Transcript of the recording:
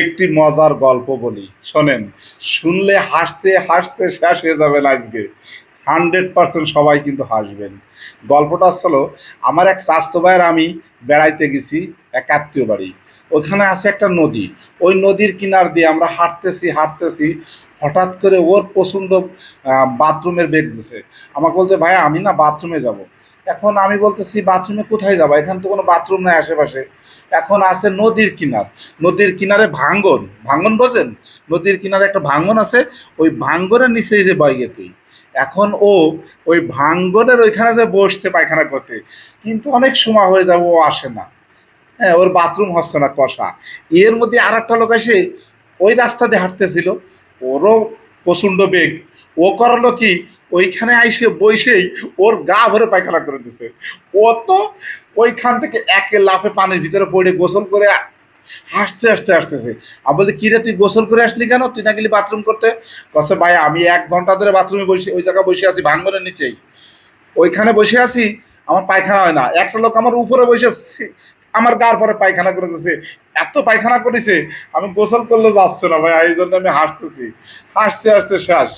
একটি মজার গল্প বলি, শোনেন। শুনলে হাসতে হাসতে শেষ হয়ে যাবেন আজকে। 100% সবাই কিন্তু হাসবেন। গল্পটা হলো, আমার এক চাচাতো ভাইয়ের আমি বেড়াইতে গেছি এক আত্মীয় বাড়ি। ওখানে আছে একটা নদী। ওই নদীর কিনার দিয়ে আমরা হাঁটতেছি হাঁটতেছি, হঠাৎ করে ওর প্রচণ্ড বাথরুমের বেগ দিছে। আমাকে বলতে, ভাইয়া আমি না বাথরুমে যাব। এখন আমি বলতেছি, বাথরুমে কোথায় যাবো, এখানে তো কোনো বাথরুম নাই আশেপাশে। এখন আছে নদীর কিনার, নদীর কিনারে ভাঙ্গন, ভাঙ্গন বোঝেন? নদীর কিনারে একটা ভাঙ্গন আছে, ওই ভাঙ্গনের নিচে যে বাইরে তুই। এখন ও ওই ভাঙ্গনের ওইখানে যে বসছে পায়খানা করতে, কিন্তু অনেক সময় হয়ে যাবে ও আসে না। হ্যাঁ, ওর বাথরুম হচ্ছে না কষা। এর মধ্যে আর একটা লোক এসে ওই রাস্তা দিয়ে হাঁটতেছিল, ওরও প্রচণ্ড বেগ। ও করলো কি, ওইখানে আইসে বইসেই ওর গা ভরে পায়খানা করে দিছে। ও তো ওইখান থেকে এক লাফে পানির ভিতরে পড়ে গোসল করে হাসতে হাসতে আসতেছে। আমি বলছি, কিরে তুই গোসল করে আসলি কেন, তুই না গেলি বাথরুম করতে? কছে, ভাই আমি 1 ঘন্টা ধরে বাথরুমে বসে ওই জায়গায় বসে আছি ভাঙ্গনের নিচেই, ওইখানে বসে আছি, আমার পায়খানা হয় না। একটা লোক আমার উপরে বসে আমার গার পরে পায়খানা করে দিছে। এত পায়খানা করেছে, আমি গোসল করলে যাচ্ছে না ভাই, এই জন্য আমি হাসতেছি, হাসতে হাসতে শেষ।